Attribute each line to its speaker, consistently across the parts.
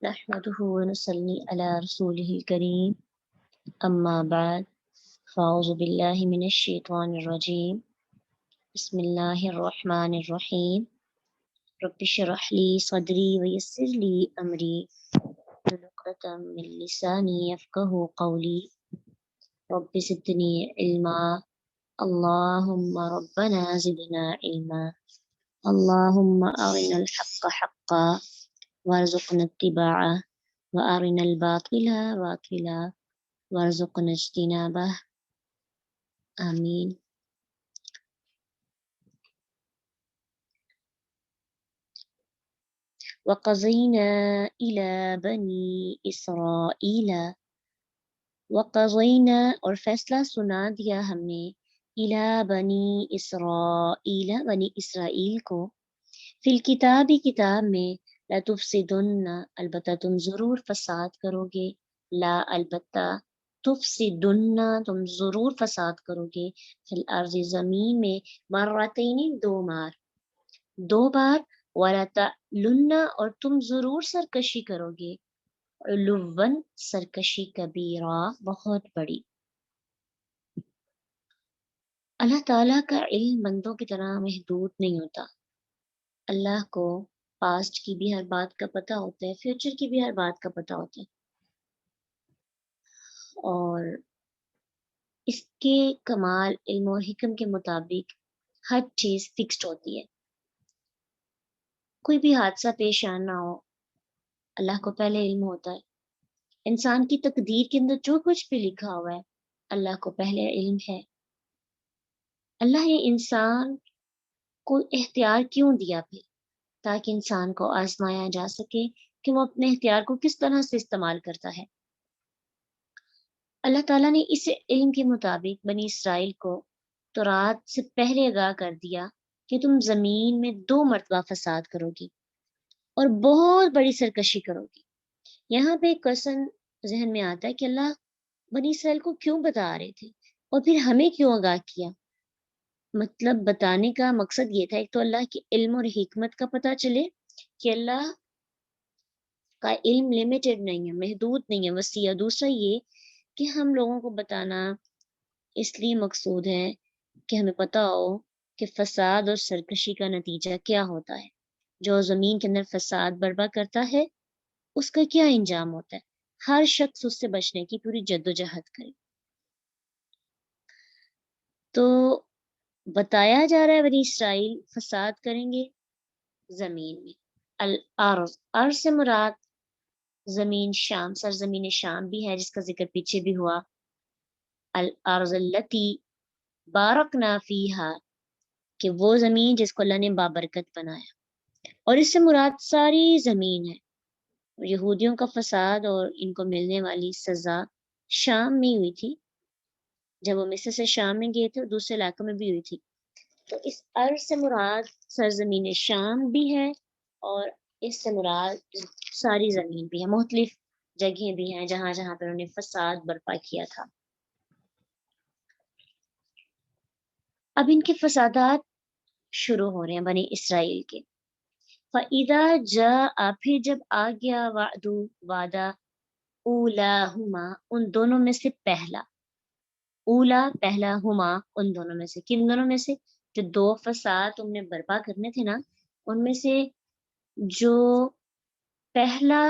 Speaker 1: نحمده ونصلي على رسوله الكريم أما بعد فأعوذ بالله من الشيطان الرجيم بسم الله الرحمن الرحيم رب اشرح لي صدري ويسر لي أمري واحلل عقدة من لساني يفقهوا قولي رب زدني علما اللهم ربنا زدنا علما اللهم أرنا الحق حقا وارزقنا اتباعه وأرنا الباطل باطلا وارزقنا اجتنابه آمین. وقضینا الی بنی اسرائیل وقضینا اور فیصلہ سنا دیا ہم نے الی بنی اسرائیل بنی اسرائیل کو فی الکتاب کتاب میں لتفسدن البتہ تم ضرور فساد کرو گے لا البتہ تفسدن تم ضرور فساد کرو گے فی الارض زمین میں مرتین دو بار وَلَتَعْلُنَّ اور تم ضرور سرکشی کرو گے علوًا سرکشی کبیرہ بہت بڑی. اللہ تعالیٰ کا علم بندوں کی طرح محدود نہیں ہوتا. اللہ کو پاسٹ کی بھی ہر بات کا پتہ ہوتا ہے، فیوچر کی بھی ہر بات کا پتہ ہوتا ہے، اور اس کے کمال علم اور حکم کے مطابق ہر چیز فکسڈ ہوتی ہے. کوئی بھی حادثہ پیش آنا ہو اللہ کو پہلے علم ہوتا ہے. انسان کی تقدیر کے اندر جو کچھ بھی لکھا ہوا ہے اللہ کو پہلے علم ہے. اللہ نے انسان کو اختیار کیوں دیا پھر؟ تاکہ انسان کو آزمایا جا سکے کہ وہ اپنے اختیار کو کس طرح سے استعمال کرتا ہے. اللہ تعالیٰ نے اس علم کے مطابق بنی اسرائیل کو تورات سے پہلے آگاہ کر دیا کہ تم زمین میں 2 مرتبہ فساد کرو گی اور بہت بڑی سرکشی کرو گی. یہاں پہ ایک کوشچن ذہن میں آتا ہے کہ اللہ بنی اسرائیل کو کیوں بتا رہے تھے اور پھر ہمیں کیوں آگاہ کیا؟ مطلب بتانے کا مقصد یہ تھا، ایک تو اللہ کے علم اور حکمت کا پتہ چلے کہ اللہ کا علم لمیٹڈ نہیں ہے، محدود نہیں ہے، وسیع. دوسرا یہ کہ ہم لوگوں کو بتانا اس لیے مقصود ہے کہ ہمیں پتہ ہو کہ فساد اور سرکشی کا نتیجہ کیا ہوتا ہے. جو زمین کے اندر فساد برپا کرتا ہے اس کا کیا انجام ہوتا ہے. ہر شخص اس سے بچنے کی پوری جدوجہد کرے. تو بتایا جا رہا ہے بنی اسرائیل فساد کریں گے زمین میں. الارض، ارض سے مراد زمین شام، سرزمین شام بھی ہے جس کا ذکر پیچھے بھی ہوا. الارض التی بارکنا فیہا، کہ وہ زمین جس کو اللہ نے بابرکت بنایا. اور اس سے مراد ساری زمین ہے. یہودیوں کا فساد اور ان کو ملنے والی سزا شام میں ہوئی تھی، جب وہ مصر سے شام میں گئے تھے، اور دوسرے علاقوں میں بھی ہوئی تھی. تو اس ارض سے مراد سرزمین شام بھی ہے اور اس سے مراد ساری زمین بھی ہے. مختلف جگہیں بھی ہیں جہاں جہاں پر انہوں نے فساد برپا کیا تھا. اب ان کے فسادات شروع ہو رہے ہیں بنی اسرائیل کے. فَإِذَا جَاءَ، پھر جب آ گیا وعدہ اولاہما، ان دونوں میں سے پہلا. اولا پہلا، ہما ان دونوں میں سے. کن دونوں میں سے؟ جو 2 فساد تم نے برپا کرنے تھے نا، ان میں سے جو پہلا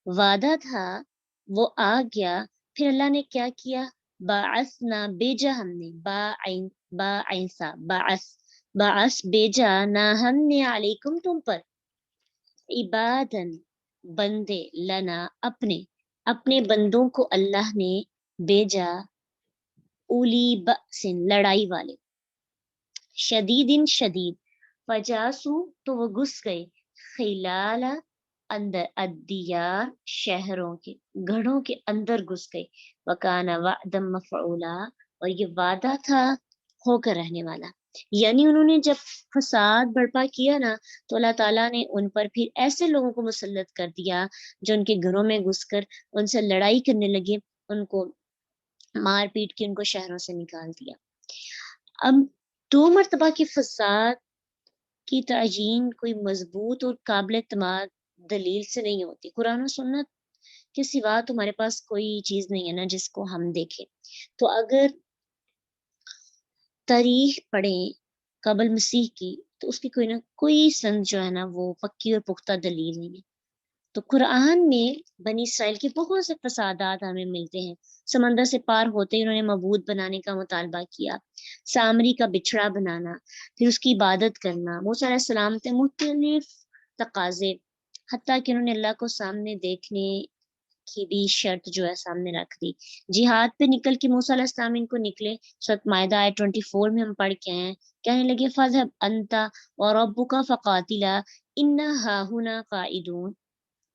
Speaker 1: وعدہ تھا وہ آ گیا. پھر اللہ نے کیا کیا؟ باعثنا، بھیجا ہم نے، باعثا باعث بھیجا نہ ہم نے علیکم تم پر، عبادن بندے، لنا اپنے بندوں کو اللہ نے بھیجا، اولی بأسن لڑائی والے، شدید شدید، فجاسو تو وہ گھس گئے، خلال اندر، الدیار شہروں کے، گھروں کے اندر گھس گئے. وکانا وعدا مفعولا، اور یہ وعدہ تھا ہو کر رہنے والا. یعنی انہوں نے جب فساد برپا کیا نا تو اللہ تعالیٰ نے ان پر پھر ایسے لوگوں کو مسلط کر دیا جو ان کے گھروں میں گھس کر ان سے لڑائی کرنے لگے، ان کو مار پیٹ کے ان کو شہروں سے نکال دیا. اب 2 مرتبہ کی فساد کی تعیین کوئی مضبوط اور قابل اعتماد دلیل سے نہیں ہوتی. قرآن و سنت کے سوا تمہارے پاس کوئی چیز نہیں ہے نا جس کو ہم دیکھیں. تو اگر تاریخ پڑھیں قبل مسیح کی تو اس کی کوئی نہ کوئی سند جو ہے نا وہ پکی اور پختہ دلیل نہیں ہے. تو قرآن میں بنی اسرائیل کے بہت سے فسادات ہمیں ملتے ہیں. سمندر سے پار ہوتے ہی انہوں نے معبود بنانے کا مطالبہ کیا، سامری کا بچھڑا بنانا، پھر اس کی عبادت کرنا. موسیٰ علیہ السلام تھے مختلف تقاضے، حتیٰ کہ انہوں نے اللہ کو سامنے دیکھنے کی بھی شرط جو ہے سامنے رکھ دی. جہاد پہ نکل کے موسیٰ علیہ السلام ان کو نکلے. سورۃ مائدہ آیت 24 میں ہم پڑھ کے ہیں، کہنے لگے فَاذْهَبْ أَنْتَ وَرَبُّكَ فَقَاتِلَا إِنَّا هَاهُنَا قَاعِدُونَ.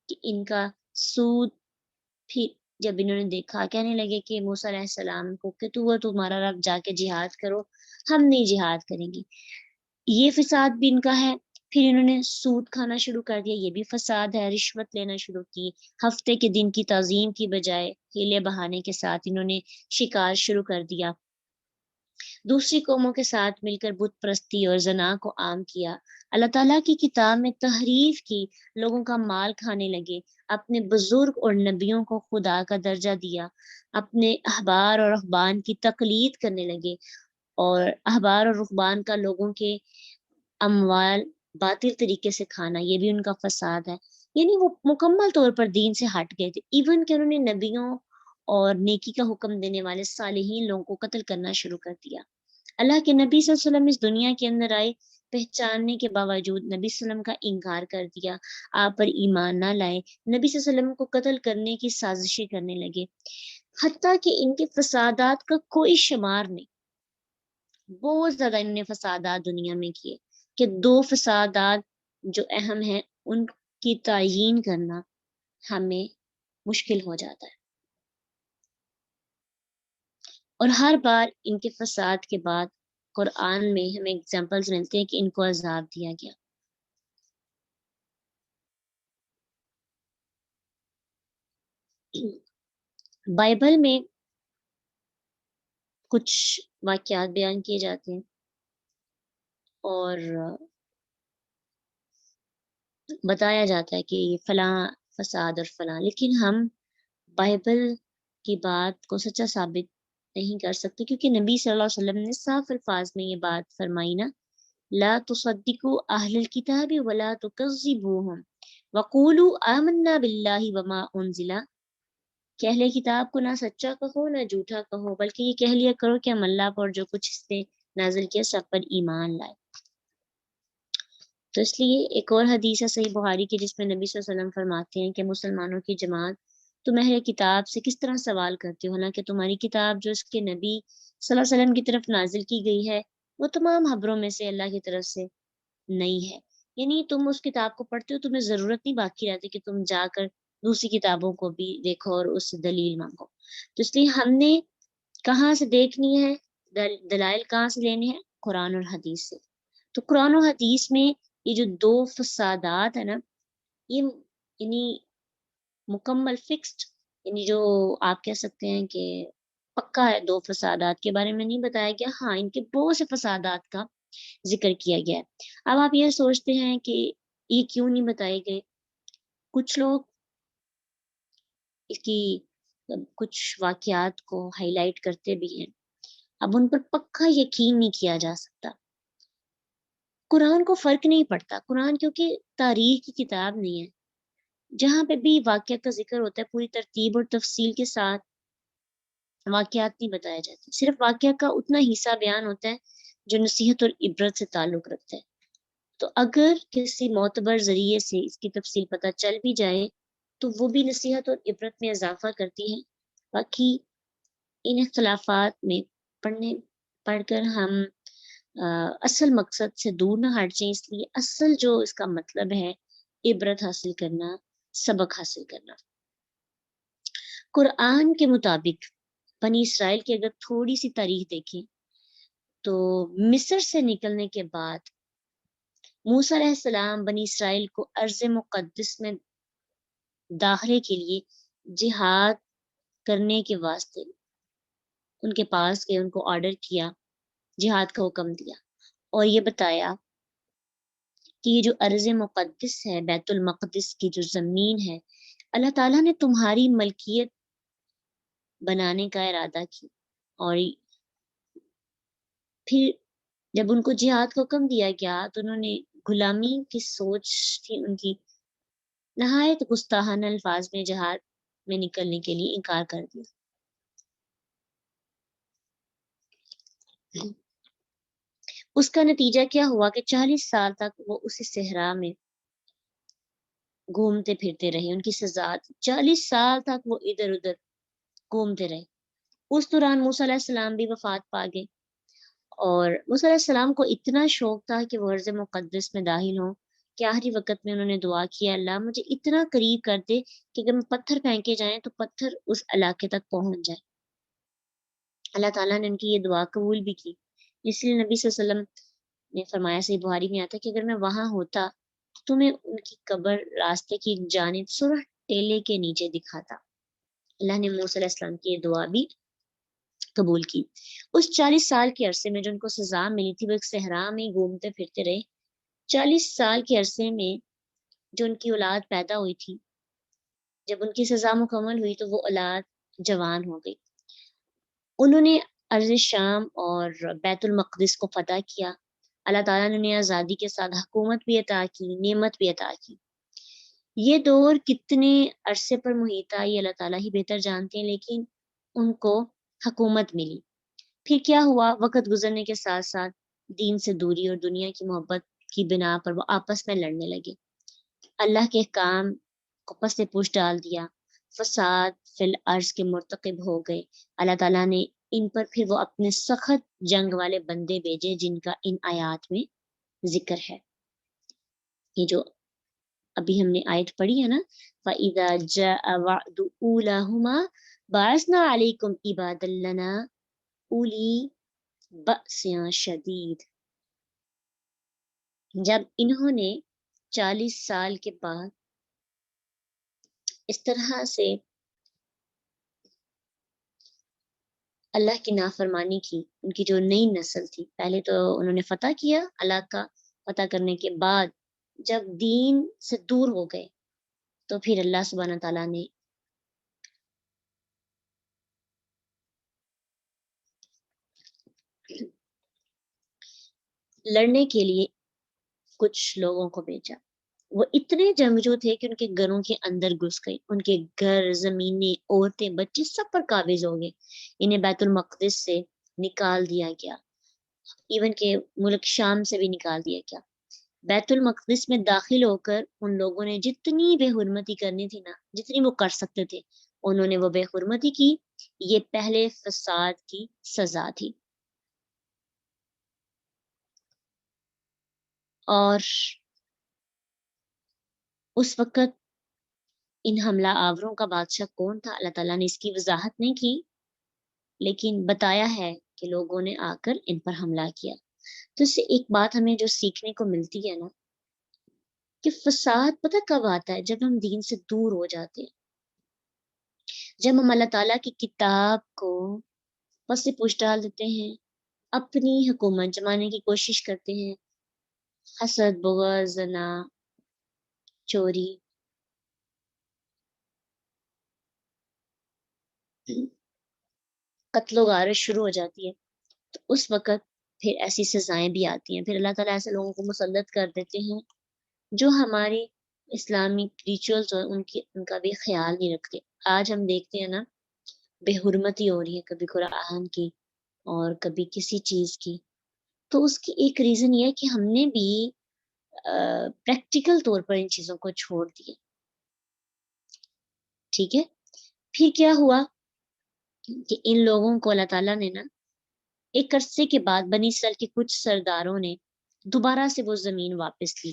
Speaker 1: کہ ان کا سود پھر جب انہوں نے دیکھا کہنے لگے کہ موسیٰ علیہ السلام کو کہ تو وہ تمہارا رب جا کے جہاد کرو، ہم نہیں جہاد کریں گے. یہ فساد بھی ان کا ہے. پھر انہوں نے سود کھانا شروع کر دیا، یہ بھی فساد ہے. رشوت لینا شروع کی، ہفتے کے دن کی تعظیم کی بجائے ہیلے بہانے کے ساتھ انہوں نے شکار شروع کر دیا. دوسری قوموں کے ساتھ مل کر بت پرستی اور زنا کو عام کیا. اللہ تعالیٰ کی کتاب میں تحریف کی، لوگوں کا مال کھانے لگے، اپنے بزرگ اور نبیوں کو خدا کا درجہ دیا، اپنے احبار اور رہبان کی تقلید کرنے لگے، اور احبار اور رہبان کا لوگوں کے اموال باطل طریقے سے کھانا، یہ بھی ان کا فساد ہے. یعنی وہ مکمل طور پر دین سے ہٹ گئے تھے. ایون کہ انہوں نے نبیوں اور نیکی کا حکم دینے والے صالحین لوگوں کو قتل کرنا شروع کر دیا. اللہ کے نبی صلی اللہ علیہ وسلم اس دنیا کے اندر آئے، پہچاننے کے باوجود نبی صلی اللہ علیہ وسلم کا انکار کر دیا، آپ پر ایمان نہ لائے، نبی صلی اللہ علیہ وسلم کو قتل کرنے کی سازشیں کرنے لگے. حتیٰ کہ ان کے فسادات کا کوئی شمار نہیں. بہت زیادہ انہوں نے فسادات دنیا میں کیے کہ دو فسادات جو اہم ہیں ان کی تعیین کرنا ہمیں مشکل ہو جاتا ہے. اور ہر بار ان کے فساد کے بعد قرآن میں ہمیں اگزامپلز ملتے ہیں کہ ان کو عذاب دیا گیا. بائبل میں کچھ واقعات بیان کیے جاتے ہیں اور بتایا جاتا ہے کہ یہ فلاں فساد اور فلاں، لیکن ہم بائبل کی بات کو سچا ثابت نہیں کر سکتے، کیونکہ نبی صلی اللہ علیہ وسلم نے صاف الفاظ میں یہ بات فرمائی نا، لا تصدقوا اہل الکتاب ولا تکذبوہم وقولوا آمنا باللہ وما انزل، کہ اہل کتاب کو نہ سچا کہو نہ جھوٹا کہو، بلکہ یہ کہہ لیا کرو کہ ہم اللہ پر جو کچھ اس نے نازل کیا سب پر ایمان لائے. تو اس لیے ایک اور حدیث ہے صحیح بخاری کی جس میں نبی صلی اللہ علیہ وسلم فرماتے ہیں کہ مسلمانوں کی جماعت تم اہل کتاب سے کس طرح سوال کرتے ہو، حالانکہ تمہاری کتاب جو اس کے نبی صلی اللہ علیہ وسلم کی طرف نازل کی گئی ہے وہ تمام خبروں میں سے اللہ کی طرف سے نہیں ہے. یعنی تم اس کتاب کو پڑھتے ہو، تمہیں ضرورت نہیں باقی رہتی کہ تم جا کر دوسری کتابوں کو بھی دیکھو اور اس سے دلیل مانگو. تو اس لیے ہم نے کہاں سے دیکھنی ہے دلائل، کہاں سے لینی ہے؟ قرآن اور حدیث سے. تو قرآن و حدیث میں یہ جو دو فسادات ہیں نا، یہ یعنی مکمل فکسڈ، یعنی جو آپ کہہ سکتے ہیں کہ پکا ہے، دو فسادات کے بارے میں نہیں بتایا گیا. ہاں، ان کے بہت سے فسادات کا ذکر کیا گیا ہے. اب آپ یہ سوچتے ہیں کہ یہ کیوں نہیں بتائے گئے؟ کچھ لوگ اس کی کچھ واقعات کو ہائی لائٹ کرتے بھی ہیں، اب ان پر پکا یقین نہیں کیا جا سکتا. قرآن کو فرق نہیں پڑتا، قرآن کیونکہ تاریخ کی کتاب نہیں ہے. جہاں پہ بھی واقعہ کا ذکر ہوتا ہے پوری ترتیب اور تفصیل کے ساتھ واقعات نہیں بتایا جاتے، صرف واقعہ کا اتنا حصہ بیان ہوتا ہے جو نصیحت اور عبرت سے تعلق رکھتا ہے. تو اگر کسی معتبر ذریعے سے اس کی تفصیل پتہ چل بھی جائے تو وہ بھی نصیحت اور عبرت میں اضافہ کرتی ہے. باقی ان اختلافات میں پڑھ کر ہم اصل مقصد سے دور نہ ہٹ جائیں. اس لیے اصل جو اس کا مطلب ہے عبرت حاصل کرنا، سبق حاصل کرنا. قرآن کے مطابق بنی اسرائیل کی اگر تھوڑی سی تاریخ دیکھیں تو مصر سے نکلنے کے بعد موسیٰ علیہ السلام بنی اسرائیل کو ارض مقدس میں داخلے کے لیے جہاد کرنے کے واسطے ان کے پاس گئے، ان کو آرڈر کیا، جہاد کا حکم دیا اور یہ بتایا کہ یہ جو ارض مقدس ہے، بیت المقدس کی جو زمین ہے، اللہ تعالیٰ نے تمہاری ملکیت بنانے کا ارادہ کی، اور پھر جب ان کو جہاد کا حکم دیا گیا تو انہوں نے غلامی کی سوچ تھی ان کی، نہایت گستاحانہ الفاظ میں جہاد میں نکلنے کے لیے انکار کر دیا۔ اس کا نتیجہ کیا ہوا کہ 40 سال تک وہ اسی صحرا میں گھومتے پھرتے رہے۔ ان کی سزا تھی 40 سال تک وہ ادھر ادھر گھومتے رہے۔ اس دوران موسیٰ علیہ السلام بھی وفات پا گئے، اور موسیٰ علیہ السلام کو اتنا شوق تھا کہ وہ ارض مقدس میں داخل ہوں کہ آخری وقت میں انہوں نے دعا کیا، اللہ مجھے اتنا قریب کر دے کہ اگر پتھر پھینکے جائیں تو پتھر اس علاقے تک پہنچ جائے۔ اللہ تعالیٰ نے ان کی یہ دعا قبول بھی کی، اس لیے نبی صلی اللہ علیہ وسلم نے فرمایا، صحیح بخاری میں آتا کہ اگر میں وہاں ہوتا تو تمہیں ان کی قبر راستے کی جانب سرخ ٹیلے کے نیچے دکھاتا۔ اللہ نے موسیٰ علیہ السلام کی یہ دعا بھی قبول کی۔ اس 40 سال کے عرصے میں جو ان کو سزا ملی تھی، وہ ایک صحرا میں گھومتے پھرتے رہے۔ 40 سال کے عرصے میں جو ان کی اولاد پیدا ہوئی تھی، جب ان کی سزا مکمل ہوئی تو وہ اولاد جوان ہو گئی۔ انہوں نے ارض شام اور بیت المقدس کو فتح کیا۔ اللہ تعالیٰ نے انہیں آزادی کے ساتھ حکومت بھی عطا کی، نعمت بھی عطا کی۔ یہ دور کتنے عرصے پر محیط تھا یہ اللہ تعالیٰ ہی بہتر جانتے ہیں، لیکن ان کو حکومت ملی۔ پھر کیا ہوا، وقت گزرنے کے ساتھ ساتھ دین سے دوری اور دنیا کی محبت کی بنا پر وہ آپس میں لڑنے لگے، اللہ کے احکام کو پس پوش ڈال دیا، فساد فی الارض کے مرتکب ہو گئے۔ اللہ تعالیٰ نے ان پر پھر وہ اپنے سخت جنگ والے بندے بھیجے جن کا ان آیات میں ذکر ہے۔ یہ جو ابھی ہم نے آیت پڑھی ہے نا، فَإِذَا جَاءَ وَعْدُ أُولَاهُمَا بَعَثْنَا عَلَيْكُمْ عِبَادًا لَنَا أُولِي بَأْسٍ شَدِيدٍ۔ جب انہوں نے 40 سال کے بعد اس طرح سے اللہ کی نافرمانی کی، ان کی جو نئی نسل تھی، پہلے تو انہوں نے فتح کیا، اللہ کا فتح کرنے کے بعد جب دین سے دور ہو گئے تو پھر اللہ سبحانہ تعالیٰ نے لڑنے کے لیے کچھ لوگوں کو بھیجا۔ وہ اتنے جنگجو تھے کہ ان کے گھروں کے اندر گھس گئے، ان کے گھر، زمینیں، عورتیں، بچے سب پر قابض ہو گئے۔ انہیں بیت المقدس سے نکال دیا گیا، ایون کہ ملک شام سے بھی نکال دیا گیا۔ بیت المقدس میں داخل ہو کر ان لوگوں نے جتنی بے حرمتی کرنی تھی نا، جتنی وہ کر سکتے تھے، انہوں نے وہ بے حرمتی کی۔ یہ پہلے فساد کی سزا تھی۔ اور اس وقت ان حملہ آوروں کا بادشاہ کون تھا، اللہ تعالیٰ نے اس کی وضاحت نہیں کی، لیکن بتایا ہے کہ لوگوں نے آ کر ان پر حملہ کیا۔ تو اس سے ایک بات ہمیں جو سیکھنے کو ملتی ہے نا، کہ فساد پتہ کب آتا ہے، جب ہم دین سے دور ہو جاتے ہیں، جب ہم اللہ تعالیٰ کی کتاب کو پس پوچھ ڈال دیتے ہیں، اپنی حکومت جمانے کی کوشش کرتے ہیں، حسد، بغض، زنا، چوری، قتل و غارت شروع ہو جاتی ہے، تو اس وقت پھر ایسی سزائیں بھی آتی ہیں۔ پھر اللہ تعالیٰ ایسے لوگوں کو مسلط کر دیتے ہیں جو ہماری اسلامک ریچولز اور ان کا بھی خیال نہیں رکھتے۔ آج ہم دیکھتے ہیں نا، بے حرمتی ہو رہی ہے، کبھی قرآن کی اور کبھی کسی چیز کی، تو اس کی ایک ریزن یہ ہے کہ ہم نے بھی پریکٹیکل طور پر ان چیزوں کو چھوڑ دیا۔ ٹھیک ہے، پھر کیا ہوا کہ ان لوگوں کو اللہ تعالیٰ نے نا ایک عرصے کے بعد بنی اسرائیل کے کچھ سرداروں نے دوبارہ سے وہ زمین واپس لی،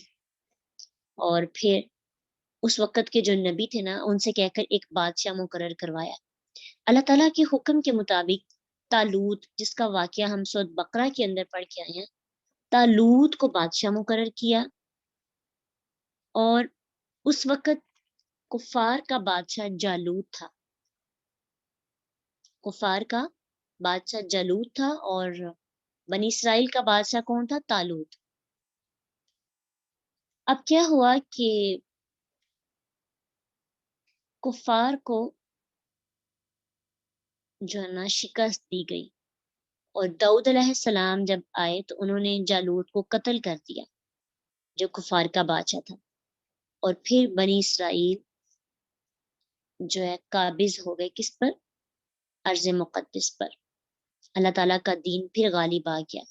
Speaker 1: اور پھر اس وقت کے جو نبی تھے نا، ان سے کہہ کر ایک بادشاہ مقرر کروایا۔ اللہ تعالیٰ کے حکم کے مطابق طالوت، جس کا واقعہ ہم سورۃ بقرہ کے اندر پڑھ کے آئے ہیں، طالوت کو بادشاہ مقرر کیا، اور اس وقت کفار کا بادشاہ جالوت تھا۔ کفار کا بادشاہ جالوت تھا، اور بنی اسرائیل کا بادشاہ کون تھا؟ طالوت۔ اب کیا ہوا کہ کفار کو جو ہے نا شکست دی گئی، اور داؤد علیہ السلام جب آئے تو انہوں نے جالوت کو قتل کر دیا جو کفار کا بادشاہ تھا، اور پھر بنی اسرائیل جو ہے قابض ہو گئے کس پر؟ ارض مقدس پر۔ اللہ تعالیٰ کا دین پھر غالب آ گیا۔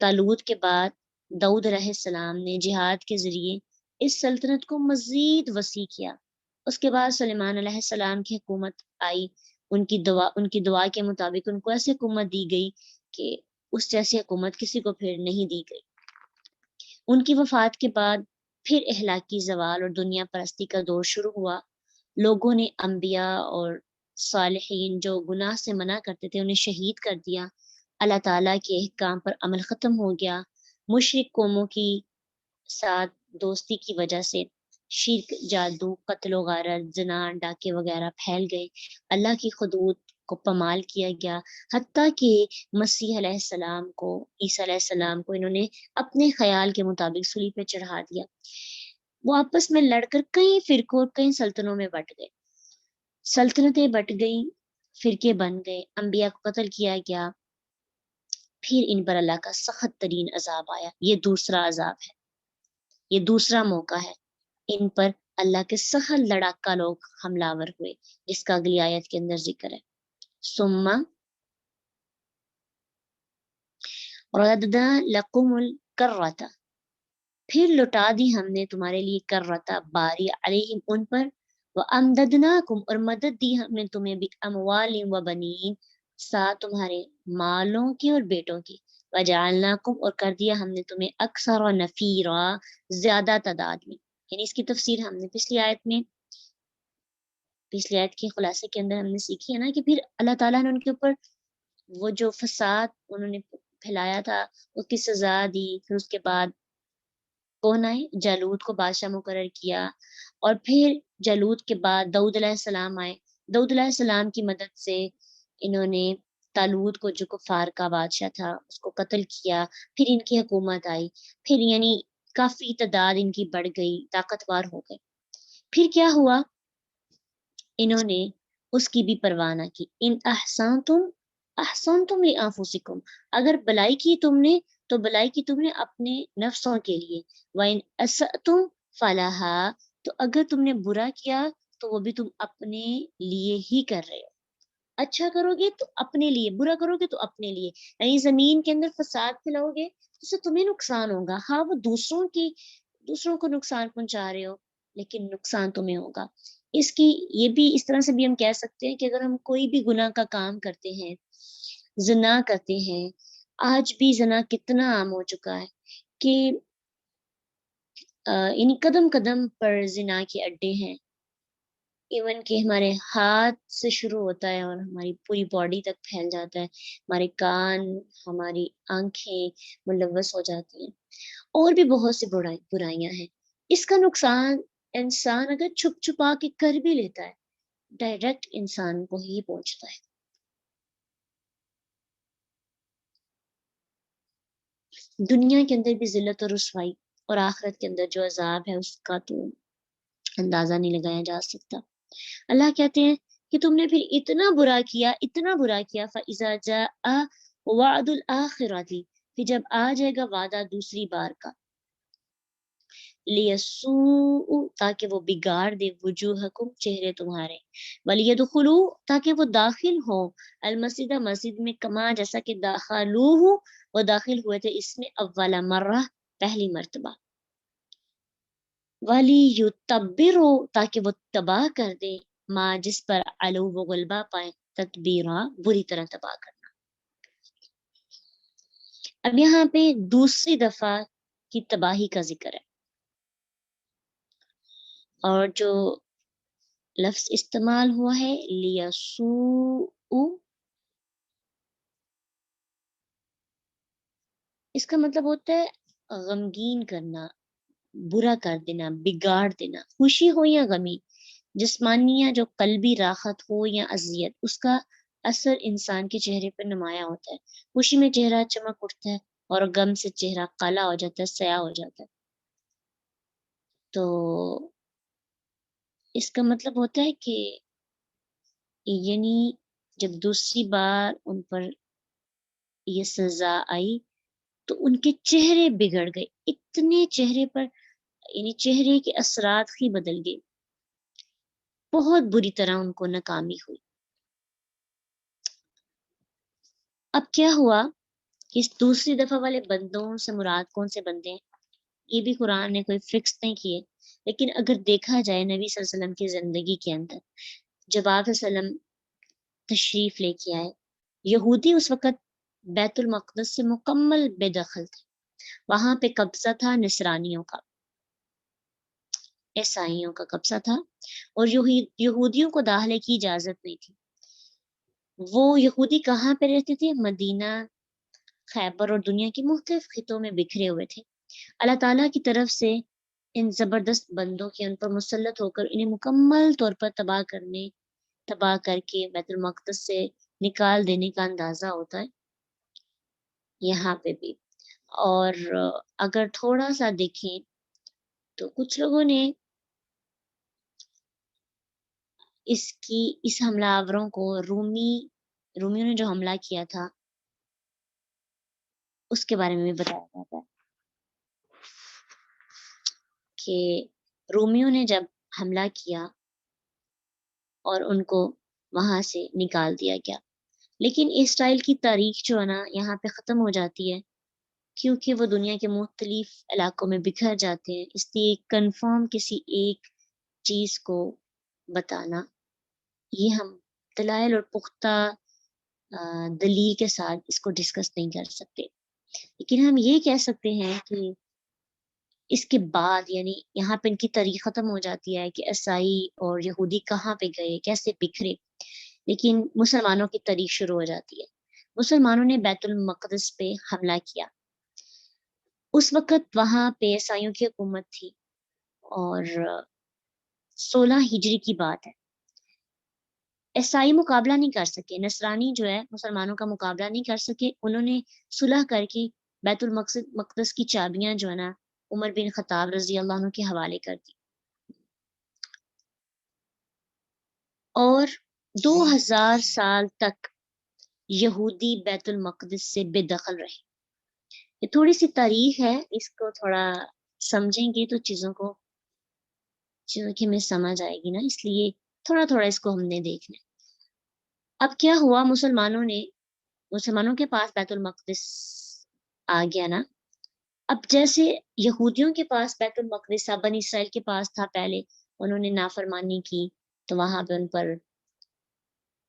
Speaker 1: طالوت کے بعد داؤد علیہ السلام نے جہاد کے ذریعے اس سلطنت کو مزید وسیع کیا۔ اس کے بعد سلیمان علیہ السلام کی حکومت آئی، ان کی دعا کے مطابق ان کو ایسی حکومت دی گئی کہ اس جیسی حکومت کسی کو پھر نہیں دی گئی۔ ان کی وفات کے بعد پھر اخلاقی زوال اور دنیا پرستی کا دور شروع ہوا۔ لوگوں نے انبیاء اور صالحین جو گناہ سے منع کرتے تھے انہیں شہید کر دیا۔ اللہ تعالیٰ کے احکام پر عمل ختم ہو گیا۔ مشرک قوموں کی ساتھ دوستی کی وجہ سے شرک، جادو، قتل و غارت، زنا، ڈاکے وغیرہ پھیل گئے۔ اللہ کی حدود کو پامال کیا گیا، حتیٰ کہ مسیح علیہ السلام کو، عیسیٰ علیہ السلام کو انہوں نے اپنے خیال کے مطابق صلیب پہ چڑھا دیا۔ وہ آپس میں لڑ کر کئی فرقوں اور کئی سلطنوں میں بٹ گئے، سلطنتیں بٹ گئیں، فرقے بن گئے، انبیاء کو قتل کیا گیا۔ پھر ان پر اللہ کا سخت ترین عذاب آیا۔ یہ دوسرا عذاب ہے، یہ دوسرا موقع ہے۔ ان پر اللہ کے سخت لڑاکا لوگ حملہ آور ہوئے، جس کا اگلی آیت کے اندر ذکر ہے۔ ثم ردنا لکم الکرۃ، پھر لوٹا دی ہم نے تمہارے لیے کرۃ، باری، علیہم ان پر، وامددناکم اور مدد دی ہم نے تمہیں باموال و بنین، ساتھ تمہارے مالوں کی اور بیٹوں کی، وجعلناکم اور کر دیا ہم نے تمہیں اکثر و نفیرا، زیادہ تعداد میں۔ یعنی اس کی تفسیر ہم نے پچھلی آیت کے خلاصے کے اندر ہم نے سیکھی ہے نا، کہ پھر اللہ تعالیٰ نے ان کے اوپر وہ جو فساد انہوں نے پھیلایا تھا اس کی سزا دی۔ پھر اس کے بعد کون آئے؟ جالوت کو بادشاہ مقرر کیا، اور پھر جالوت کے بعد داؤد علیہ السلام آئے۔ داؤد علیہ السلام کی مدد سے انہوں نے طالوت کو جو کفار کا بادشاہ تھا اس کو قتل کیا، پھر ان کی حکومت آئی، پھر یعنی کافی تعداد ان کی بڑھ گئی، طاقتور ہو گئے۔ پھر کیا ہوا؟ انہوں نے اس کی بھی پرواہ نہ کی۔ ان احسنتم لانفسکم، اگر بلائی کی تم نے تو بلائی کی تم نے اپنے نفسوں کے لیے، وَإِنْ أَسَأْتُمْ فَلَهَا، تو اگر تم نے برا کیا تو وہ بھی تم اپنے لیے ہی کر رہے ہو۔ اچھا کرو گے تو اپنے لیے، برا کرو گے تو اپنے لیے، یعنی زمین کے اندر فساد پھیلاؤ گے تو اس سے تمہیں نقصان ہوگا۔ ہاں وہ دوسروں کو نقصان پہنچا رہے ہو لیکن نقصان تمہیں ہوگا۔ اس کی یہ بھی اس طرح سے بھی ہم کہہ سکتے ہیں کہ اگر ہم کوئی بھی گناہ کا کام کرتے ہیں، زنا کرتے ہیں، آج بھی زنا کتنا عام ہو چکا ہے کہ یعنی قدم قدم پر زنا کے اڈے ہیں، ایون کہ ہمارے ہاتھ سے شروع ہوتا ہے اور ہماری پوری باڈی تک پھیل جاتا ہے، ہمارے کان، ہماری آنکھیں ملوث ہو جاتی ہیں، اور بھی بہت سی برائیاں ہیں۔ اس کا نقصان انسان اگر چھپ چھپا کے کر بھی لیتا ہے ڈائریکٹ انسان کو ہی پہنچتا ہے۔ دنیا کے اندر بھی ذلت اور رسوائی، اور آخرت کے اندر جو عذاب ہے اس کا تو اندازہ نہیں لگایا جا سکتا۔ اللہ کہتے ہیں کہ تم نے پھر اتنا برا کیا، اتنا برا کیا، فَإِذَا جَاءَ وَعْدُ الْآخِرَةِ، پھر جب آ جائے گا وعدہ دوسری بار کا، لِيَسُوءُ تاکہ وہ بگاڑ دے، وجوہکم چہرے تمہارے، وَلِيَدْخُلُوا تاکہ وہ داخل ہو، المسجد مسجد میں، کما جیسا کہ داخلوہ وہ داخل ہوئے تھے اس میں، اول مرہ پہلی مرتبہ، وَلِيُتَبِّرُوا تاکہ وہ تباہ کر دے، ماں جس پر علو وہ غلبہ پائے، تدبیرا بری طرح تباہ کرنا۔ اب یہاں پہ دوسری دفعہ کی تباہی کا ذکر ہے، اور جو لفظ استعمال ہوا ہے لیسوء، اس کا مطلب ہوتا ہے غمگین کرنا، برا کر دینا، بگاڑ دینا، خوشی ہو یا غمی، جسمانی یا جو قلبی راحت ہو یا اذیت، اس کا اثر انسان کے چہرے پر نمایاں ہوتا ہے۔ خوشی میں چہرہ چمک اٹھتا ہے اور غم سے چہرہ کالا ہو جاتا ہے، سیاہ ہو جاتا ہے۔ تو اس کا مطلب ہوتا ہے کہ یعنی جب دوسری بار ان پر یہ سزا آئی تو ان کے چہرے بگڑ گئے، اتنے چہرے پر یعنی چہرے کے اثرات ہی بدل گئے، بہت بری طرح ان کو ناکامی ہوئی۔ اب کیا ہوا کہ اس دوسری دفعہ والے بندوں سے مراد کون سے بندے ہیں، یہ بھی قرآن نے کوئی فکس نہیں کیے، لیکن اگر دیکھا جائے نبی صلی اللہ علیہ وسلم کی زندگی کے اندر جب آپ صلی اللہ علیہ وسلم تشریف لے کے آئے، یہودی اس وقت بیت المقدس سے مکمل بے دخل تھے، وہاں پہ قبضہ تھا نصرانیوں کا، عیسائیوں کا قبضہ تھا، اور یہودیوں کو داخلے کی اجازت نہیں تھی۔ وہ یہودی کہاں پہ رہتے تھے؟ مدینہ، خیبر اور دنیا کے مختلف خطوں میں بکھرے ہوئے تھے۔ اللہ تعالیٰ کی طرف سے ان زبردست بندوں کے ان پر مسلط ہو کر انہیں مکمل طور پر تباہ کر کے بیت المقدس سے نکال دینے کا اندازہ ہوتا ہے یہاں پہ بھی۔ اور اگر تھوڑا سا دیکھیں تو کچھ لوگوں نے اس حملہ آوروں کو رومیوں نے جو حملہ کیا تھا اس کے بارے میں بھی بتایا جاتا ہے کہ رومیوں نے جب حملہ کیا اور ان کو وہاں سے نکال دیا گیا، لیکن اسرائیل کی تاریخ جو ہے نا یہاں پہ ختم ہو جاتی ہے، کیونکہ وہ دنیا کے مختلف علاقوں میں بکھر جاتے ہیں۔ اس لیے کنفرم کسی ایک چیز کو بتانا یہ ہم دلائل اور پختہ دلیل کے ساتھ اس کو ڈسکس نہیں کر سکتے، لیکن ہم یہ کہہ سکتے ہیں کہ اس کے بعد یعنی یہاں پہ ان کی تاریخ ختم ہو جاتی ہے کہ عیسائی اور یہودی کہاں پہ گئے، کیسے بکھرے، لیکن مسلمانوں کی تاریخ شروع ہو جاتی ہے۔ مسلمانوں نے بیت المقدس پہ حملہ کیا، اس وقت وہاں پہ عیسائیوں کی حکومت تھی، اور 16 ہجری کی بات ہے۔ عیسائی مقابلہ نہیں کر سکے، نصرانی جو ہے مسلمانوں کا مقابلہ نہیں کر سکے، انہوں نے صلح کر کے بیت المقدس کی چابیاں جو ہے نا عمر بن خطاب رضی اللہ عنہ کے حوالے کر دی، اور 2000 سال تک یہودی بیت المقدس سے بے دخل رہے۔ یہ تھوڑی سی تاریخ ہے، اس کو تھوڑا سمجھیں گے تو چیزوں کی ہمیں سمجھ آئے گی نا، اس لیے تھوڑا تھوڑا اس کو ہم نے دیکھنا ہے۔ اب کیا ہوا، مسلمانوں کے پاس بیت المقدس آ گیا نا، اب جیسے یہودیوں کے پاس بیت المقدس تھا، بنی اسرائیل کے پاس تھا، پہلے انہوں نے نافرمانی کی تو وہاں پہ ان پر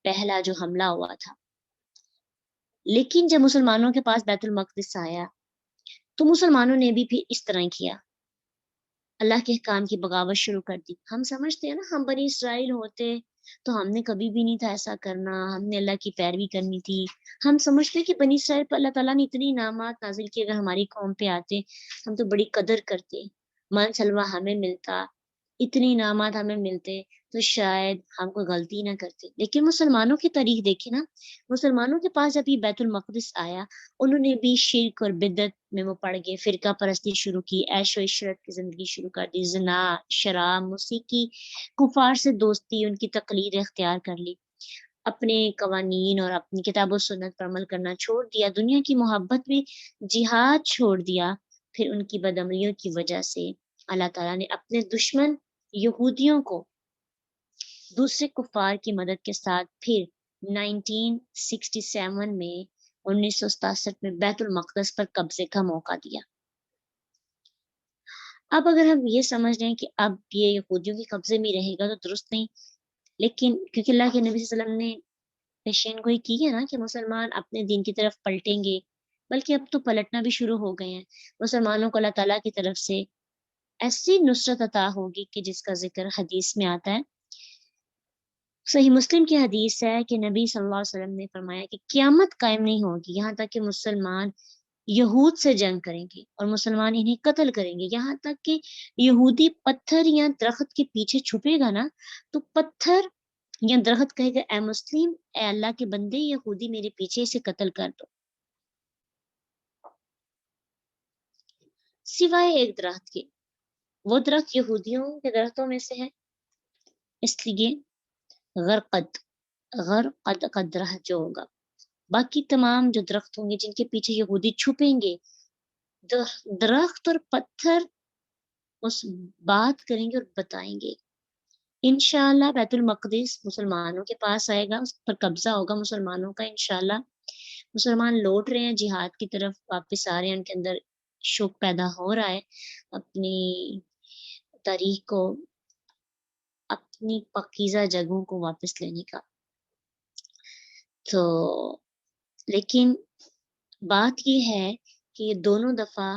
Speaker 1: پہلا جو حملہ ہوا تھا، لیکن جب مسلمانوں کے پاس بیت المقدس آیا تو مسلمانوں نے بھی پھر اس طرح کیا، اللہ کے احکام کی بغاوت شروع کر دی۔ ہم سمجھتے ہیں نا، ہم بنی اسرائیل ہوتے تو ہم نے کبھی بھی نہیں تھا ایسا کرنا، ہم نے اللہ کی پیروی کرنی تھی۔ ہم سمجھتے کہ بنی اسرائیل پر اللہ تعالیٰ نے اتنی انعامات نازل کیے، اگر ہماری قوم پہ آتے ہم تو بڑی قدر کرتے، مان سلوا ہمیں ملتا، اتنی انعامات ہمیں ملتے تو شاید ہم کوئی غلطی نہ کرتے۔ لیکن مسلمانوں کی تاریخ دیکھیں نا، مسلمانوں کے پاس جب یہ بیت المقدس آیا، انہوں نے بھی شرک اور بدعت میں وہ پڑ گئے، فرقہ پرستی شروع کی، عیش و عشرت کی زندگی شروع کر دی، زنا، شراب، موسیقی، کفار سے دوستی، ان کی تقلید اختیار کر لی، اپنے قوانین اور اپنی کتاب و سنت پر عمل کرنا چھوڑ دیا، دنیا کی محبت میں جہاد چھوڑ دیا۔ پھر ان کی بدعملیوں کی وجہ سے اللہ تعالیٰ نے اپنے دشمن یہودیوں کو دوسرے کفار کی مدد کے ساتھ پھر 1967 میں 1967 میں بیت المقدس پر قبضے کا موقع دیا۔ اب اگر ہم یہ سمجھ رہے ہیں کہ اب یہ یہودیوں کے قبضے میں رہے گا تو درست نہیں، لیکن کیونکہ اللہ کے نبی صلی اللہ علیہ وسلم نے پیشین گوئی کی ہے نا کہ مسلمان اپنے دین کی طرف پلٹیں گے، بلکہ اب تو پلٹنا بھی شروع ہو گئے ہیں۔ مسلمانوں کو اللہ تعالیٰ کی طرف سے ایسی نصرت عطا ہوگی کہ جس کا ذکر حدیث میں آتا ہے، صحیح مسلم کی حدیث ہے کہ نبی صلی اللہ علیہ وسلم نے فرمایا کہ قیامت قائم نہیں ہوگی یہاں تک کہ مسلمان یہود سے جنگ کریں گے اور مسلمان انہیں قتل کریں گے، یہاں تک کہ یہودی پتھر یا درخت کے پیچھے چھپے گا نا تو پتھر یا درخت کہے گا اے مسلم، اے اللہ کے بندے، یہودی میرے پیچھے سے قتل کر دو، سوائے ایک درخت کے وہ درخت یہودیوں کے درختوں میں سے ہے، اس لیے غرقد غرقد کا درخت جو ہوگا، باقی تمام جو درخت ہوں گے جن کے پیچھے یہودی چھپیں گے، درخت اور پتھر اس بات کریں گے اور بتائیں گے۔ انشاءاللہ بیت المقدس مسلمانوں کے پاس آئے گا، اس پر قبضہ ہوگا مسلمانوں کا انشاءاللہ۔ مسلمان لوٹ رہے ہیں جہاد کی طرف، واپس آ رہے ہیں، ان کے اندر شوق پیدا ہو رہا ہے اپنی تاریخ کو، اپنی پاکیزہ جگہوں کو واپس لینے کا۔ تو لیکن بات یہ ہے کہ یہ دونوں دفعہ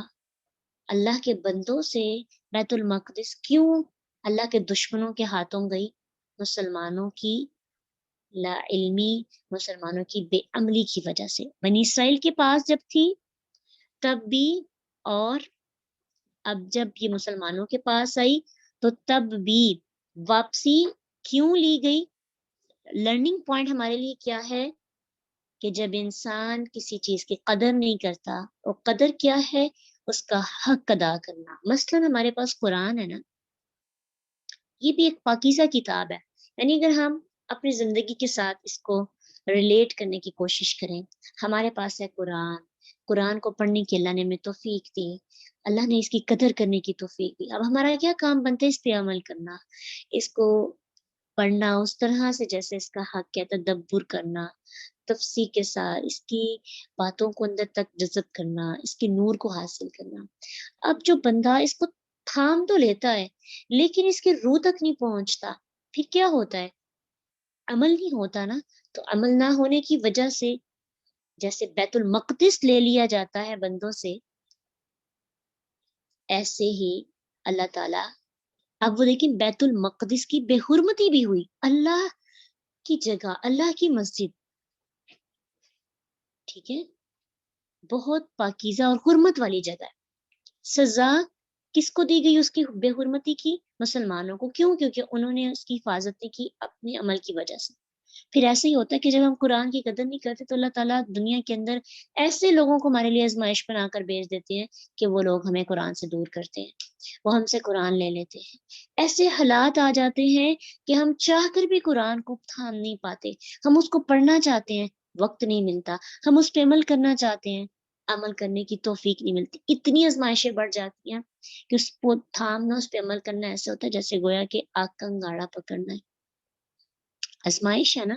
Speaker 1: اللہ کے بندوں سے بیت المقدس کیوں اللہ کے دشمنوں کے ہاتھوں گئی؟ مسلمانوں کی لا علمی، مسلمانوں کی بے عملی کی وجہ سے۔ بنی اسرائیل کے پاس جب تھی تب بھی، اور اب جب یہ مسلمانوں کے پاس آئی تو تب بھی واپسی کیوں لی گئی؟ لرننگ پوائنٹ ہمارے لیے کیا ہے کہ جب انسان کسی چیز کی قدر نہیں کرتا، اور قدر کیا ہے؟ اس کا حق ادا کرنا۔ مثلاً ہمارے پاس قرآن ہے نا، یہ بھی ایک پاکیزہ کتاب ہے، یعنی اگر ہم اپنی زندگی کے ساتھ اس کو ریلیٹ کرنے کی کوشش کریں، ہمارے پاس ہے قرآن، قرآن کو پڑھنے کی اللہ نے ہمیں توفیق دی، اللہ نے اس کی قدر کرنے کی توفیق دی۔ اب ہمارا کیا کام بنتا ہے؟ اس پہ عمل کرنا، اس کو پڑھنا اس طرح سے جیسے اس کا حق ہے، تدبر کرنا، تفسیر کے ساتھ اس کی باتوں کو اندر تک جذب کرنا، اس کے نور کو حاصل کرنا۔ اب جو بندہ اس کو تھام تو لیتا ہے لیکن اس کے روح تک نہیں پہنچتا، پھر کیا ہوتا ہے؟ عمل نہیں ہوتا نا۔ تو عمل نہ ہونے کی وجہ سے جیسے بیت المقدس لے لیا جاتا ہے بندوں سے، ایسے ہی اللہ تعالیٰ، اب وہ دیکھیں بیت المقدس کی بے حرمتی بھی ہوئی، اللہ کی جگہ، اللہ کی مسجد، ٹھیک ہے، بہت پاکیزہ اور حرمت والی جگہ ہے۔ سزا کس کو دی گئی اس کی بے حرمتی کی؟ مسلمانوں کو۔ کیوں؟ کیونکہ انہوں نے اس کی حفاظت نہیں کی اپنے عمل کی وجہ سے۔ پھر ایسے ہی ہوتا ہے کہ جب ہم قرآن کی قدر نہیں کرتے تو اللہ تعالیٰ دنیا کے اندر ایسے لوگوں کو ہمارے لیے آزمائش بنا کر بھیج دیتے ہیں کہ وہ لوگ ہمیں قرآن سے دور کرتے ہیں، وہ ہم سے قرآن لے لیتے ہیں۔ ایسے حالات آ جاتے ہیں کہ ہم چاہ کر بھی قرآن کو تھام نہیں پاتے، ہم اس کو پڑھنا چاہتے ہیں، وقت نہیں ملتا، ہم اس پہ عمل کرنا چاہتے ہیں، عمل کرنے کی توفیق نہیں ملتی۔ اتنی آزمائشیں بڑھ جاتی ہیں کہ اس کو تھامنا، اس پہ عمل کرنا ایسا ہوتا ہے جیسے گویا کہ آگ کا انگارہ پکڑنا ہے۔ آزمائش ہے نا،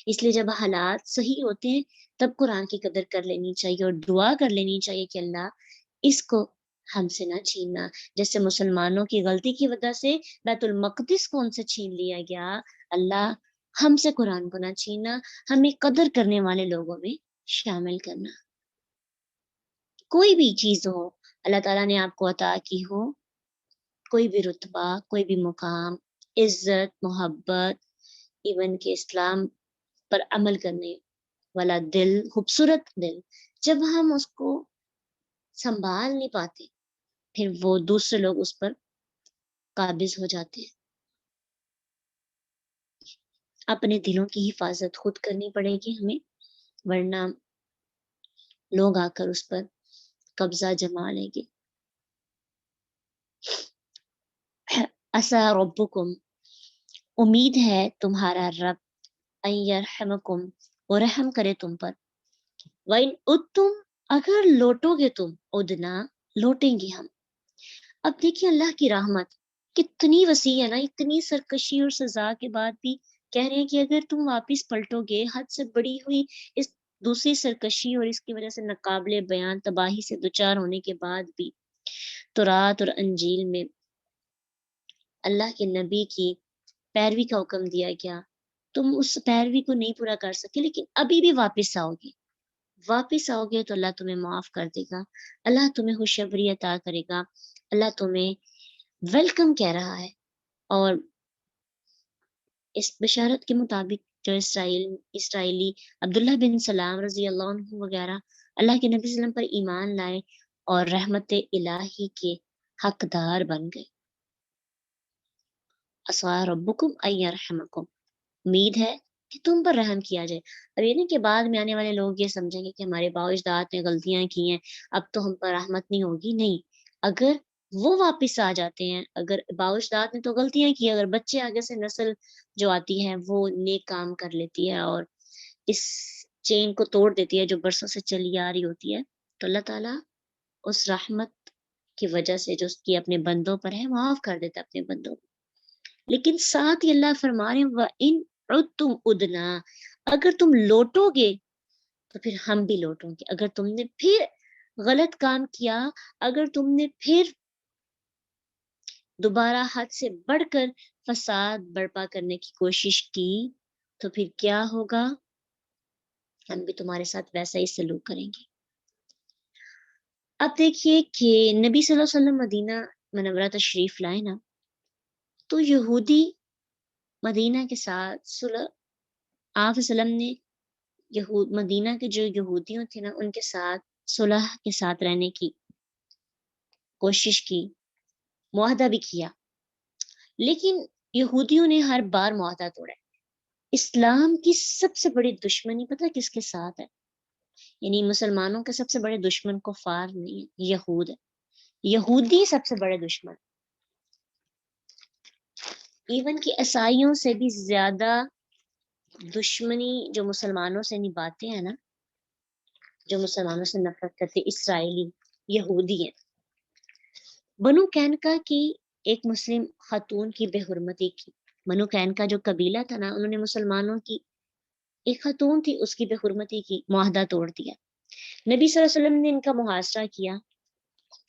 Speaker 1: اس لیے جب حالات صحیح ہوتے ہیں تب قرآن کی قدر کر لینی چاہیے اور دعا کر لینی چاہیے کہ اللہ اس کو ہم سے نہ چھیننا۔ جیسے مسلمانوں کی غلطی کی وجہ سے بیت المقدس کو ان سے چھین لیا گیا، اللہ ہم سے قرآن کو نہ چھیننا، ہمیں قدر کرنے والے لوگوں میں شامل کرنا۔ کوئی بھی چیز ہو اللہ تعالیٰ نے آپ کو عطا کی ہو، کوئی بھی رتبہ، کوئی بھی مقام، عزت، محبت، ایون کہ اسلام پر عمل کرنے والا دل، خوبصورت دل، جب ہم اس کو سنبھال نہیں پاتے پھر وہ دوسرے لوگ اس پر قابض ہو جاتے ہیں۔ اپنے دلوں کی حفاظت خود کرنی پڑے گی ہمیں، ورنہ لوگ آ کر اس پر قبضہ جما لیں گے۔ عسیٰ ربکم، امید ہے تمہارا رب، ان یرحمکم، وہ رحم کرے تم پر، وَإِنْ عُدْتُمْ، اگر لوٹو گے تم، عدنا، لوٹیں گے ہم۔ اب دیکھیں اللہ کی رحمت کتنی وسیع ہے نا، اتنی سرکشی اور سزا کے بعد بھی کہہ رہے ہیں کہ اگر تم واپس پلٹو گے، حد سے بڑی ہوئی اس دوسری سرکشی اور اس کی وجہ سے ناقابل بیان تباہی سے دوچار ہونے کے بعد بھی تورات اور انجیل میں اللہ کے نبی کی پیروی کا حکم دیا گیا، تم اس پیروی کو نہیں پورا کر سکے لیکن ابھی بھی واپس آؤ گے، واپس آؤ گے تو اللہ تمہیں معاف کر دے گا، اللہ تمہیں خوشخبری عطا کرے گا، اللہ تمہیں ویلکم کہہ رہا ہے۔ اور اس بشارت کے مطابق جو اسرائیلی عبداللہ بن سلام رضی اللہ عنہ وغیرہ اللہ کے نبی صلی اللہ علیہ وسلم پر ایمان لائے اور رحمت الہی کے حقدار بن گئے۔ عسیٰ ربکم ان یرحمکم، امید ہے کہ تم پر رحم کیا جائے۔ اب یہ نہیں کہ بعد میں آنے والے لوگ یہ سمجھیں گے کہ ہمارے باؤ اجداد نے غلطیاں کی ہیں اب تو ہم پر رحمت نہیں ہوگی، نہیں، اگر وہ واپس آ جاتے ہیں. اگر باوجداد نے تو غلطیاں کی، اگر بچے آگے سے نسل جو آتی ہے وہ نیک کام کر لیتی ہے اور اس چین کو توڑ دیتی ہے جو برسوں سے چلی آ رہی ہوتی ہے، تو اللہ تعالیٰ اس رحمت کی وجہ سے جو اس کی اپنے بندوں پر ہے معاف کر دیتا ہے اپنے بندوں کو. لیکن ساتھ ہی اللہ فرما رہے ہیں وَإِنْ عُدْتُمْ عُدْنَا، اگر تم لوٹو گے تو پھر ہم بھی لوٹوں گے. اگر تم نے پھر غلط کام کیا، اگر تم نے پھر دوبارہ حد سے بڑھ کر فساد برپا کرنے کی کوشش کی تو پھر کیا ہوگا؟ ہم بھی تمہارے ساتھ ویسا ہی سلوک کریں گے. اب دیکھیے کہ نبی صلی اللہ علیہ وسلم مدینہ منورہ تشریف لائے نا، تو یہودی مدینہ کے ساتھ صلح آپ وسلم نے مدینہ کے جو یہودیوں تھے نا ان کے ساتھ صلح کے ساتھ رہنے کی کوشش کی، معاہدہ بھی کیا، لیکن یہودیوں نے ہر بار معاہدہ توڑا. اسلام کی سب سے بڑی دشمنی پتہ کس کے ساتھ ہے؟ یعنی مسلمانوں کے سب سے بڑے دشمن کفار نہیں ہے، یہود ہے. یہودی سب سے بڑے دشمن، ایون کہ عیسائیوں سے بھی زیادہ دشمنی جو مسلمانوں سے نبھاتے ہیں نا، جو مسلمانوں سے نفرت کرتے اسرائیلی یہودی ہیں. بنو قینقاع کی ایک مسلم خاتون کی بے حرمتی کی. بنو قینقاع جو قبیلہ تھا نا، انہوں نے مسلمانوں کی ایک خاتون تھی اس کی بے حرمتی کی، معاہدہ توڑ دیا. نبی صلی اللہ علیہ وسلم نے ان کا محاصرہ کیا،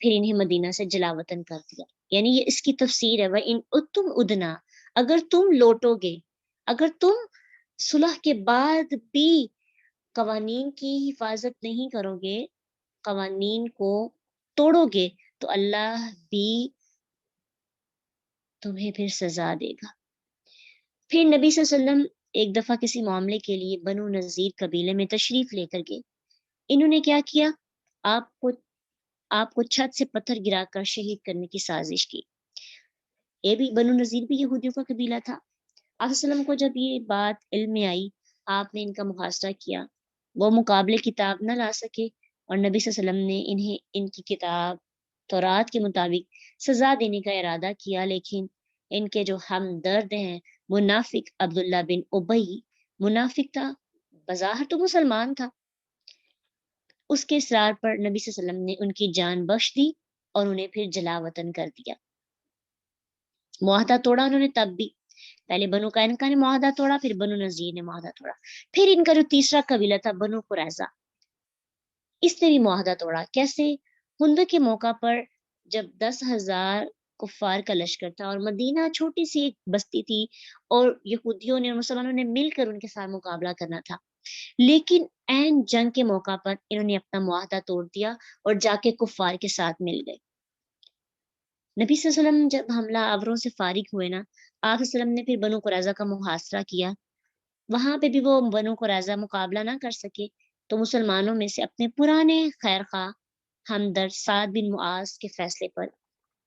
Speaker 1: پھر انہیں مدینہ سے جلا وطن کر دیا. یعنی یہ اس کی تفسیر ہے وَإِنْ عُدْتُمْ عُدْنَا، اگر تم لوٹو گے، اگر تم صلح کے بعد بھی قوانین کی حفاظت نہیں کرو گے، قوانین کو توڑو گے، تو اللہ بھی تمہیں پھر سزا دے گا. پھر نبی صلی اللہ علیہ وسلم ایک دفعہ کسی معاملے کے لیے بنو نذیر قبیلے میں تشریف لے کر گئے. انہوں نے کیا کیا؟ آپ کو چھت سے پتھر گرا کر شہید کرنے کی سازش کی. یہ بھی بنو نذیر بھی یہودیوں کا قبیلہ تھا. آپ صلی اللہ علیہ وسلم کو جب یہ بات علم میں آئی، آپ نے ان کا محاصرہ کیا. وہ مقابلے کتاب نہ لا سکے اور نبی صلی اللہ علیہ وسلم نے انہیں ان کی کتاب تورات کے مطابق سزا دینے کا ارادہ کیا. لیکن ان کے جو ہمدرد ہیں منافق عبداللہ بن ابی، منافق تھا، بظاہر تو مسلمان تھا، اس کے اصرار پر نبی صلی اللہ علیہ وسلم نے ان کی جان بخش دی اور انہیں پھر جلا وطن کر دیا. معاہدہ توڑا انہوں نے، تب بھی پہلے بنو قینقاع نے معاہدہ توڑا، پھر بنو نذیر نے معاہدہ توڑا، پھر ان کا جو تیسرا قبیلہ تھا بنو قریظہ، اس نے بھی معاہدہ توڑا. کیسے؟ خندق کے موقع پر جب 10,000 کفار کا لشکر تھا اور مدینہ چھوٹی سی ایک بستی تھی اور یہودیوں نے اور مسلمانوں نے مل کر ان کے ساتھ مقابلہ کرنا تھا، لیکن عین جنگ کے موقع پر انہوں نے اپنا معاہدہ توڑ دیا اور جا کے کفار کے ساتھ مل گئے. نبی صلی اللہ علیہ وسلم جب حملہ آوروں سے فارغ ہوئے نا، آپ صلی اللہ علیہ وسلم نے پھر بنو قریظہ کا محاصرہ کیا. وہاں پہ بھی وہ بنو قریظہ مقابلہ نہ کر سکے، تو مسلمانوں میں سے اپنے پرانے خیر خواہ ہمدرد سعد بن معاذ کے فیصلے پر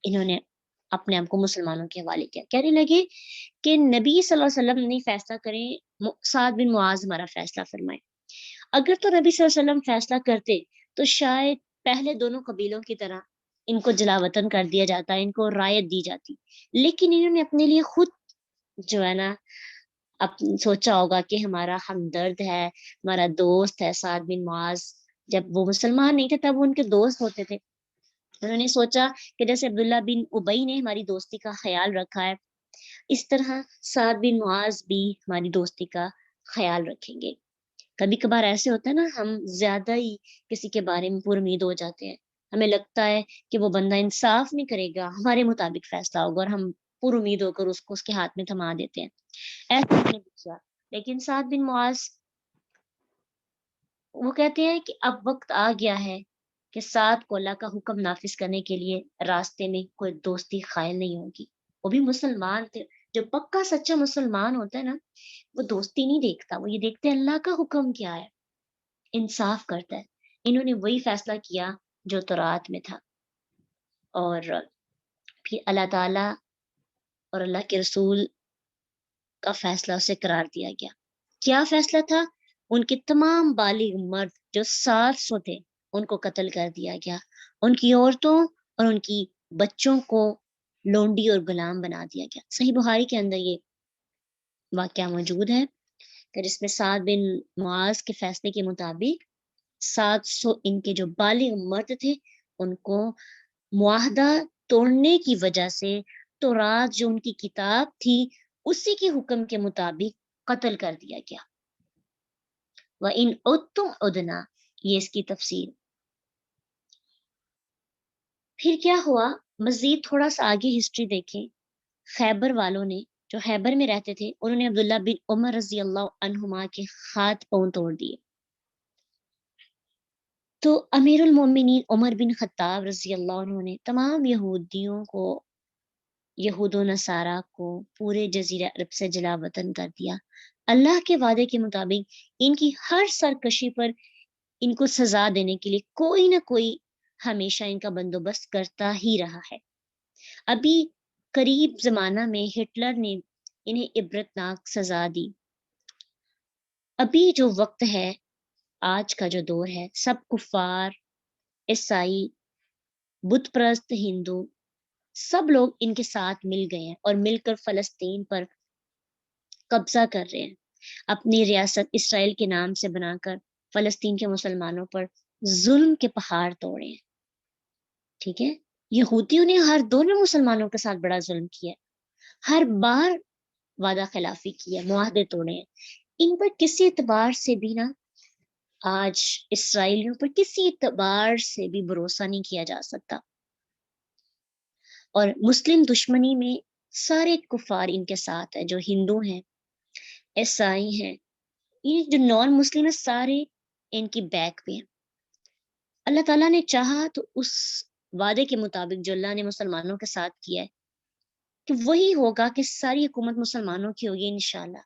Speaker 1: انہوں نے اپنے آپ کو مسلمانوں کے حوالے کیا. کہنے لگے کہ نبی صلی اللہ علیہ وسلم نہیں فیصلہ کریں، سعد بن معاذ ہمارا فیصلہ فرمائے. اگر تو نبی صلی اللہ علیہ وسلم فیصلہ کرتے تو شاید پہلے دونوں قبیلوں کی طرح ان کو جلا وطن کر دیا جاتا، ان کو رعایت دی جاتی. لیکن انہوں نے اپنے لیے خود جو ہے نا سوچا ہوگا کہ ہمارا ہمدرد ہے، ہمارا دوست ہے سعد بن معاذ. جب وہ مسلمان نہیں تھے تب وہ ان کے دوست ہوتے تھے. انہوں نے سوچا کہ جیسے عبداللہ بن ابی نے ہماری دوستی کا خیال رکھا ہے، اس طرح سعد بن معاذ بھی ہماری دوستی کا خیال رکھیں گے. کبھی کبھار ایسے ہوتا ہے نا، ہم زیادہ ہی کسی کے بارے میں پر امید ہو جاتے ہیں، ہمیں لگتا ہے کہ وہ بندہ انصاف نہیں کرے گا، ہمارے مطابق فیصلہ ہوگا، اور ہم پر امید ہو کر اس کو اس کے ہاتھ میں تھما دیتے ہیں. ایسا نہیں کیا. لیکن سعد بن معاذ وہ کہتے ہیں کہ اب وقت آ گیا ہے کہ سعد کو اللہ کا حکم نافذ کرنے کے لیے راستے میں کوئی دوستی خائل نہیں ہوگی. وہ بھی مسلمان تھے. جو پکا سچا مسلمان ہوتا ہے نا، وہ دوستی نہیں دیکھتا، وہ یہ دیکھتے ہیں اللہ کا حکم کیا ہے، انصاف کرتا ہے. انہوں نے وہی فیصلہ کیا جو تورات میں تھا، اور پھر اللہ تعالی اور اللہ کے رسول کا فیصلہ اسے قرار دیا گیا. کیا فیصلہ تھا؟ ان کے تمام بالغ مرد جو 700 تھے ان کو قتل کر دیا گیا. ان کی عورتوں اور ان کی بچوں کو لونڈی اور غلام بنا دیا گیا۔ صحیح بخاری کے اندر یہ واقعہ موجود ہے کہ جس میں سعد بن معاذ کے فیصلے کے مطابق 700 ان کے جو بالغ مرد تھے ان کو معاہدہ توڑنے کی وجہ سے تورات جو ان کی کتاب تھی اسی کے حکم کے مطابق قتل کر دیا گیا۔ وَإِنْ عُدْتُمْ عُدْنَا، یہ اس کی تفسیر۔ پھر کیا ہوا، مزید تھوڑا سا آگے ہسٹری دیکھیں۔ خیبر والوں نے جو خیبر میں رہتے تھے انہوں نے عبداللہ بن عمر رضی اللہ عنہما کے ہاتھ پاؤں توڑ دیے۔ تو امیر المومنین عمر بن خطاب رضی اللہ عنہ نے تمام یہودیوں کو، یہود و نصارہ کو پورے جزیرہ عرب سے جلا وطن کر دیا۔ اللہ کے وعدے کے مطابق ان کی ہر سرکشی پر ان کو سزا دینے کے لیے کوئی نہ کوئی ہمیشہ ان کا بندوبست کرتا ہی رہا ہے۔ ابھی قریب زمانہ میں ہٹلر نے انہیں عبرتناک سزا دی۔ ابھی جو وقت ہے، آج کا جو دور ہے، سب کفار، عیسائی، بت پرست ہندو سب لوگ ان کے ساتھ مل گئے ہیں اور مل کر فلسطین پر قبضہ کر رہے ہیں، اپنی ریاست اسرائیل کے نام سے بنا کر فلسطین کے مسلمانوں پر ظلم کے پہاڑ توڑے ہیں۔ ٹھیک ہے، یہودیوں نے ہر دور میں مسلمانوں کے ساتھ بڑا ظلم کیا ہے، ہر بار وعدہ خلافی کی ہے، معاہدے توڑے ہیں۔ ان پر کسی اعتبار سے بھی نا آج اسرائیلیوں پر کسی اعتبار سے بھی بھروسہ نہیں کیا جا سکتا، اور مسلم دشمنی میں سارے کفار ان کے ساتھ ہیں، جو ہندو ہیں، عیسائی ہیں، یہ جو نان مسلم ہیں سارے ان کی بیک پہ ہیں۔ اللہ تعالیٰ نے چاہا تو اس وعدے کے مطابق جو اللہ نے مسلمانوں کے ساتھ کیا ہے کہ وہی ہوگا کہ ساری حکومت مسلمانوں کی ہوگی انشاءاللہ۔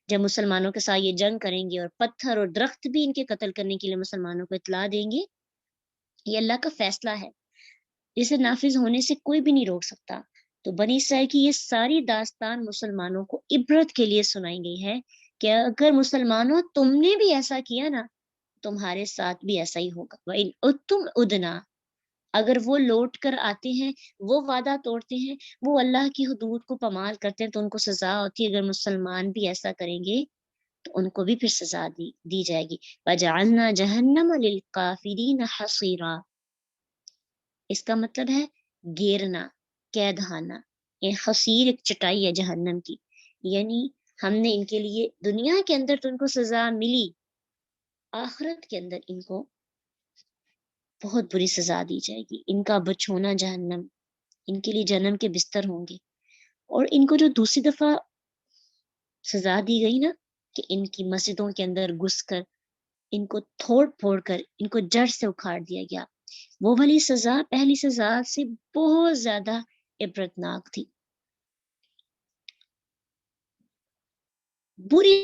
Speaker 1: جب مسلمانوں کے ساتھ یہ جنگ کریں گے اور پتھر اور درخت بھی ان کے قتل کرنے کے لیے مسلمانوں کو اطلاع دیں گے، یہ اللہ کا فیصلہ ہے، جسے نافذ ہونے سے کوئی بھی نہیں روک سکتا۔ تو بنی اسرائیل کی یہ ساری داستان مسلمانوں کو عبرت کے لیے سنائی گئی ہے کہ اگر مسلمانوں تم نے بھی ایسا کیا نا، تمہارے ساتھ بھی ایسا ہی ہوگا۔ وَإِنْ عُدْتُمْ عُدْنَا، اگر وہ لوٹ کر آتے ہیں، وہ وعدہ توڑتے ہیں، وہ اللہ کی حدود کو پامال کرتے ہیں تو ان کو سزا ہوتی ہے۔ اگر مسلمان بھی ایسا کریں گے تو ان کو بھی پھر سزا دی جائے گی۔ وَجَعَلْنَا جَهَنَّمَ لِلْكَافِرِينَ حَصِيرًا، اس کا مطلب ہے گھیرنا، قید خانہ۔ یہ حصیر ایک چٹائی ہے جہنم کی، یعنی ہم نے ان کے لیے دنیا کے اندر تو ان کو سزا ملی، آخرت کے اندر ان کو بہت بری سزا دی جائے گی۔ ان کا بچھونا جہنم، ان کے لیے جہنم کے بستر ہوں گے۔ اور ان کو جو دوسری دفعہ سزا دی گئی نا کہ ان کی مسجدوں کے اندر گھس کر ان کو تھوڑ پھوڑ کر ان کو جڑ سے اکھاڑ دیا گیا، وہ والی سزا پہلی سزا سے بہت زیادہ عبرتناک تھی، بری